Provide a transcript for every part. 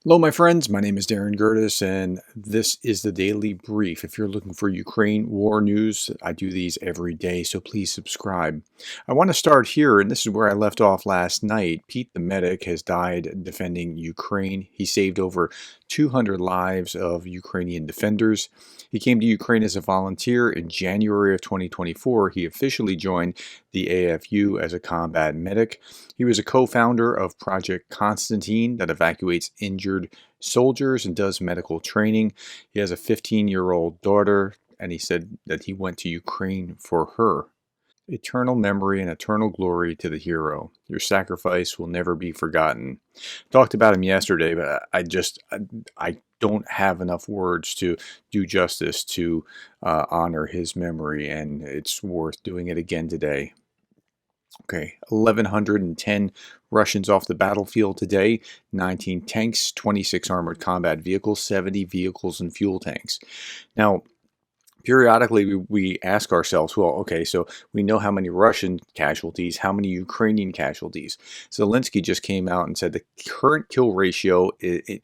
Hello, my friends. My name is Gerdes, and this is the Daily Brief. If you're looking for Ukraine war news, I do these every day, so please subscribe. I want to start here, and this is where I left off last night. Pete the medic has died defending Ukraine. He saved over 200 lives of Ukrainian defenders. He came to Ukraine as a volunteer in January of 2024. He officially joined the AFU as a combat medic. He was a co-founder of Project Constantine that evacuates injured soldiers and does medical training. He has a 15-year-old daughter, and he said that he went to Ukraine for her. Eternal memory and eternal glory to the hero. Your sacrifice will never be forgotten. Talked about him yesterday, but I don't have enough words to do justice to honor his memory, and it's worth doing it again today. Okay, 1,110 Russians off the battlefield today, 19 tanks, 26 armored combat vehicles, 70 vehicles and fuel tanks. Now, periodically we ask ourselves, well, okay, so we know how many Russian casualties, how many Ukrainian casualties. Zelensky just came out and said the current kill ratio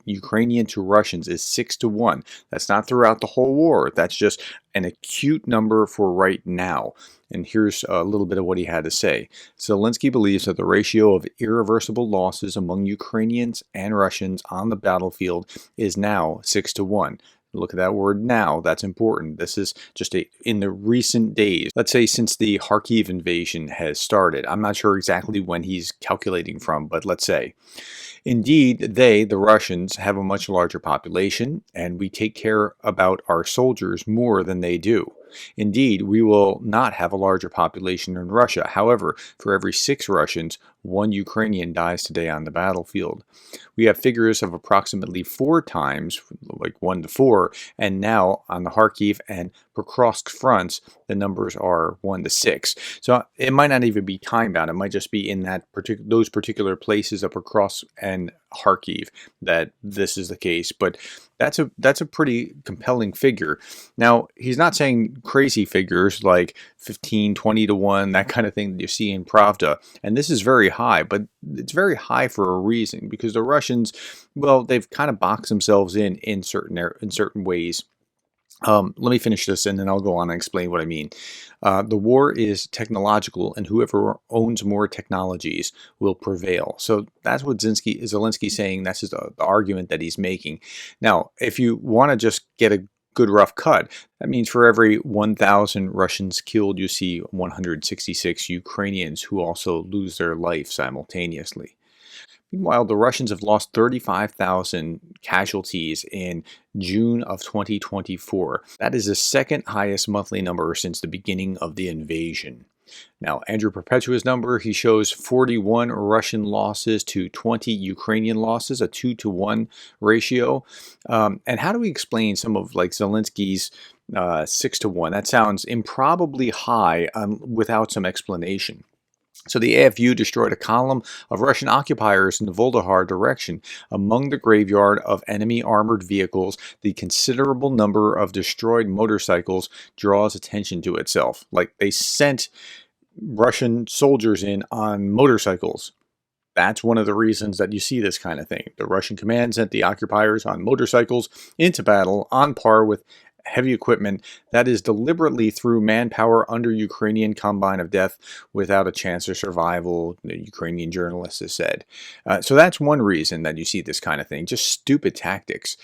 Ukrainian to Russians is 6-1. That's not throughout the whole war. That's just an acute number for right now. And here's a little bit of what he had to say. Zelensky believes that the ratio of irreversible losses among Ukrainians and Russians on the battlefield is now 6-1. Look at that word now. That's important. This is just in the recent days. Let's say since the Kharkiv invasion has started. I'm not sure exactly when he's calculating from, but let's say. Indeed, the Russians, have a much larger population, and we take care about our soldiers more than they do. Indeed, we will not have a larger population in Russia. However, for every 6 Russians, 1 Ukrainian dies today on the battlefield. We have figures of approximately 4 times, like 1 to 4, and now on the Kharkiv and Pokrovsk fronts, the numbers are 1 to 6. So it might not even be time bound. It might just be in that those particular places of Pokrovsk and Kharkiv that this is the case. But that's a pretty compelling figure. Now, he's not saying crazy figures like 15, 20 to 1, that kind of thing that you see in Pravda. And this is very high, but it's very high for a reason, because the Russians, well, they've kind of boxed themselves in certain ways. Let me finish this and then I'll go on and explain what I mean. The war is technological, and whoever owns more technologies will prevail. So that's what Zelensky's saying. That's the argument that he's making. Now, if you want to just get a good rough cut, that means for every 1,000 Russians killed, you see 166 Ukrainians who also lose their life simultaneously. Meanwhile, the Russians have lost 35,000 casualties in June of 2024. That is the second highest monthly number since the beginning of the invasion. Now, Andrew Perpetua's number, he shows 41 Russian losses to 20 Ukrainian losses, a 2-to-1 ratio. And how do we explain some of like Zelensky's 6-to-1? That sounds improbably high without some explanation. So the AFU destroyed a column of Russian occupiers in the Voldahar direction. Among the graveyard of enemy armored vehicles, the considerable number of destroyed motorcycles draws attention to itself. Like, they sent Russian soldiers in on motorcycles. That's one of the reasons that you see this kind of thing. The Russian command sent the occupiers on motorcycles into battle on par with heavy equipment that is deliberately threw manpower under Ukrainian combine of death without a chance of survival, the Ukrainian journalist has said. So that's one reason that you see this kind of thing, just stupid tactics.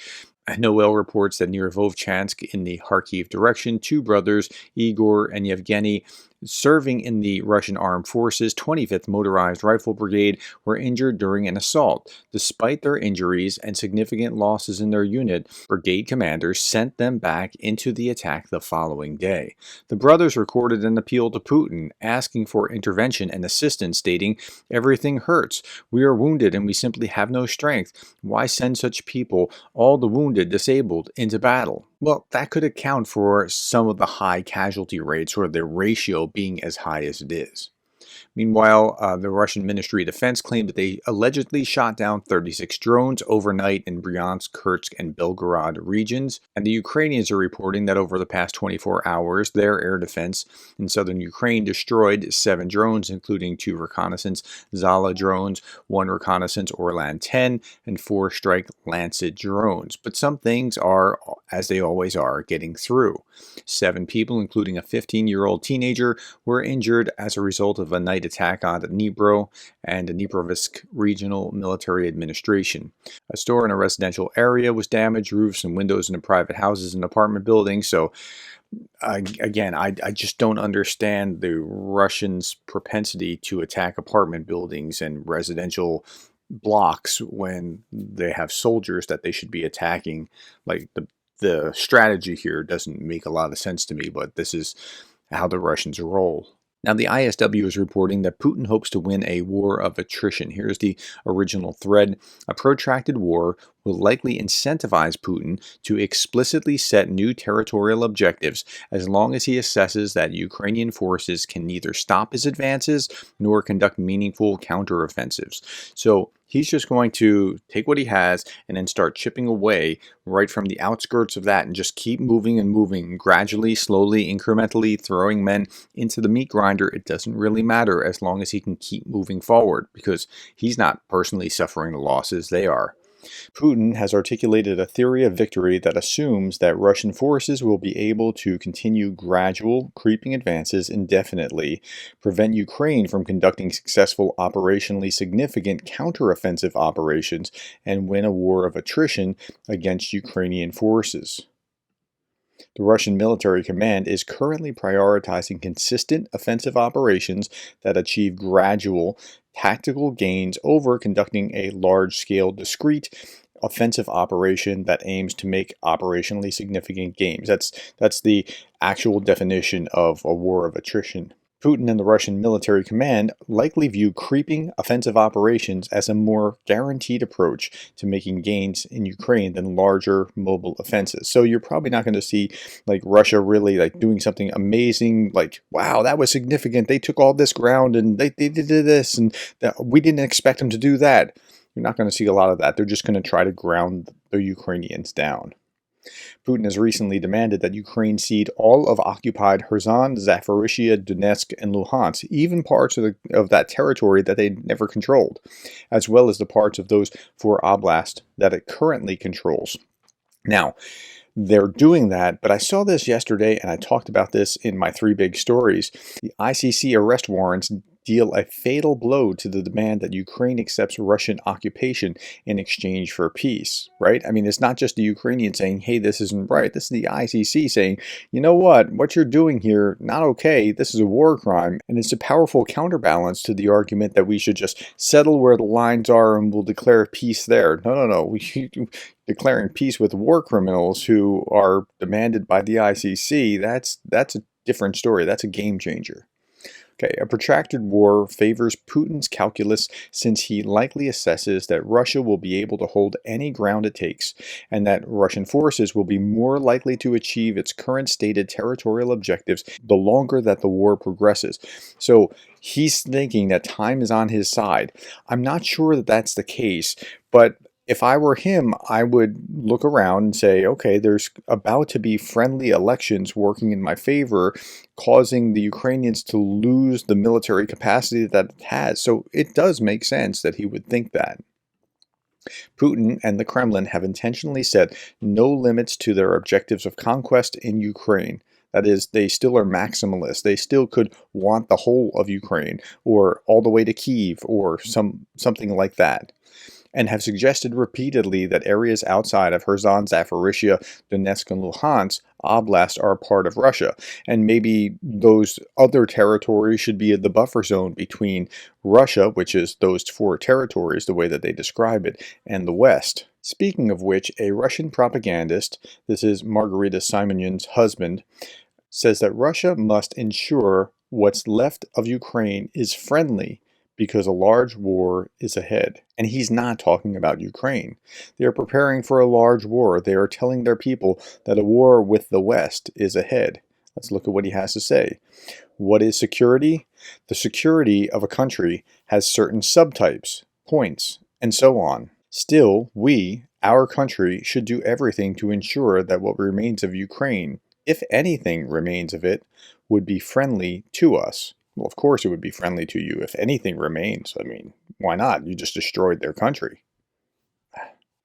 Noel reports that near Vovchansk in the Kharkiv direction, 2 brothers, Igor and Yevgeny, serving in the Russian Armed Forces 25th Motorized Rifle Brigade, were injured during an assault. Despite their injuries and significant losses in their unit, brigade commanders sent them back into the attack the following day. The brothers recorded an appeal to Putin, asking for intervention and assistance, stating, "Everything hurts. We are wounded and we simply have no strength. Why send such people, all the wounded, disabled, into battle?" Well, that could account for some of the high casualty rates, or the ratio being as high as it is. Meanwhile, the Russian Ministry of Defense claimed that they allegedly shot down 36 drones overnight in Bryansk, Kursk, and Belgorod regions. And the Ukrainians are reporting that over the past 24 hours, their air defense in southern Ukraine destroyed 7 drones, including 2 reconnaissance Zala drones, 1 reconnaissance Orlan 10, and 4 strike Lancet drones. But some things are, as they always are, getting through. 7 people, including a 15-year-old teenager, were injured as a result of a night attack on Dnipro and the Dniprovsk Regional Military Administration. A store in a residential area was damaged, roofs and windows in the private houses and apartment buildings. So again, I just don't understand the Russians' propensity to attack apartment buildings and residential blocks when they have soldiers that they should be attacking. Like the strategy here doesn't make a lot of sense to me, but this is how the Russians roll. Now, the ISW is reporting that Putin hopes to win a war of attrition. Here's the original thread. A protracted war will likely incentivize Putin to explicitly set new territorial objectives as long as he assesses that Ukrainian forces can neither stop his advances nor conduct meaningful counteroffensives. So he's just going to take what he has and then start chipping away right from the outskirts of that and just keep moving and moving, gradually, slowly, incrementally, throwing men into the meat grinder. It doesn't really matter as long as he can keep moving forward because he's not personally suffering the losses, they are. Putin has articulated a theory of victory that assumes that Russian forces will be able to continue gradual, creeping advances indefinitely, prevent Ukraine from conducting successful, operationally significant counteroffensive operations, and win a war of attrition against Ukrainian forces. The Russian military command is currently prioritizing consistent offensive operations that achieve gradual tactical gains over conducting a large-scale, discrete offensive operation that aims to make operationally significant gains. That's the actual definition of a war of attrition. Putin and the Russian military command likely view creeping offensive operations as a more guaranteed approach to making gains in Ukraine than larger mobile offenses. So you're probably not going to see like Russia really like doing something amazing, like, wow, that was significant. They took all this ground and they did this and we didn't expect them to do that. You're not going to see a lot of that. They're just going to try to ground the Ukrainians down. Putin has recently demanded that Ukraine cede all of occupied Kherson, Zaporizhia, Donetsk, and Luhansk, even parts of that territory that they never controlled, as well as the parts of those 4 oblasts that it currently controls. Now, they're doing that, but I saw this yesterday and I talked about this in my 3 big stories. The ICC arrest warrants deal a fatal blow to the demand that Ukraine accepts Russian occupation in exchange for peace, right? I mean, it's not just the Ukrainians saying, hey, this isn't right. This is the ICC saying, you know what you're doing here, not okay. This is a war crime. And it's a powerful counterbalance to the argument that we should just settle where the lines are and we'll declare peace there. No. We should declaring peace with war criminals who are demanded by the ICC. That's a different story. That's a game changer. Okay, a protracted war favors Putin's calculus since he likely assesses that Russia will be able to hold any ground it takes, and that Russian forces will be more likely to achieve its current stated territorial objectives the longer that the war progresses. So he's thinking that time is on his side. I'm not sure that that's the case, but if I were him, I would look around and say, okay, there's about to be friendly elections working in my favor, causing the Ukrainians to lose the military capacity that it has. So it does make sense that he would think that. Putin and the Kremlin have intentionally set no limits to their objectives of conquest in Ukraine. That is, they still are maximalists. They still could want the whole of Ukraine, or all the way to Kyiv, or something like that, and have suggested repeatedly that areas outside of Kherson, Zaporizhia, Donetsk, and Luhansk Oblast are a part of Russia, and maybe those other territories should be in the buffer zone between Russia, which is those 4 territories, the way that they describe it, and the West. Speaking of which, a Russian propagandist, this is Margarita Simonyan's husband, says that Russia must ensure what's left of Ukraine is friendly because a large war is ahead. And he's not talking about Ukraine. They are preparing for a large war. They are telling their people that a war with the West is ahead. Let's look at what he has to say. What is security? The security of a country has certain subtypes, points, and so on. Still, our country, should do everything to ensure that what remains of Ukraine, if anything remains of it, would be friendly to us. Well, of course it would be friendly to you if anything remains. I mean, why not? You just destroyed their country.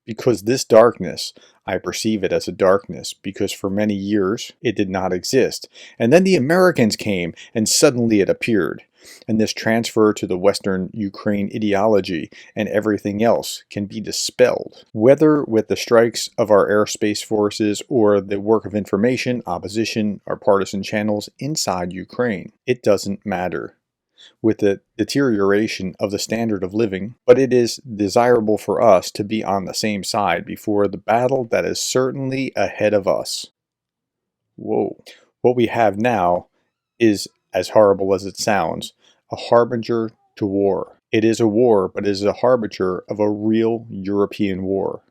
Because this darkness, I perceive it as a darkness because for many years it did not exist. And then the Americans came and suddenly it appeared. And this transfer to the Western Ukraine ideology and everything else can be dispelled. Whether with the strikes of our airspace forces or the work of information, opposition, or partisan channels inside Ukraine, it doesn't matter. With the deterioration of the standard of living, but it is desirable for us to be on the same side before the battle that is certainly ahead of us. Whoa. What we have now is, as horrible as it sounds, a harbinger to war. It is a war, but it is a harbinger of a real European war.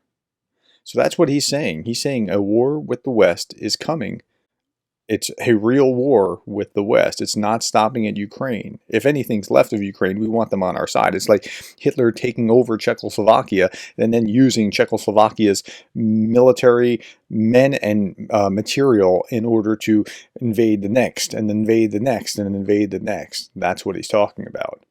So that's what he's saying. He's saying a war with the West is coming. It's a real war with the West. It's not stopping at Ukraine. If anything's left of Ukraine, we want them on our side. It's like Hitler taking over Czechoslovakia and then using Czechoslovakia's military men and material in order to invade the next, and invade the next, and invade the next. That's what he's talking about.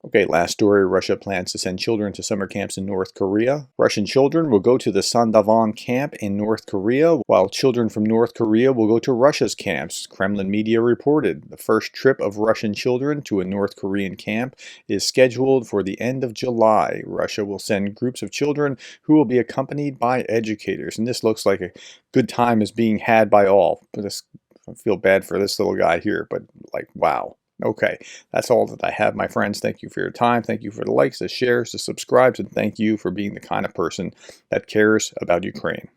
Okay, last story. Russia plans to send children to summer camps in North Korea. Russian children will go to the Sandavan camp in North Korea, while children from North Korea will go to Russia's camps. Kremlin media reported the first trip of Russian children to a North Korean camp is scheduled for the end of July. Russia will send groups of children who will be accompanied by educators. And this looks like a good time is being had by all. I feel bad for this little guy here, but like, wow. Okay, that's all that I have, my friends. Thank you for your time. Thank you for the likes, the shares, the subscribes, and thank you for being the kind of person that cares about Ukraine.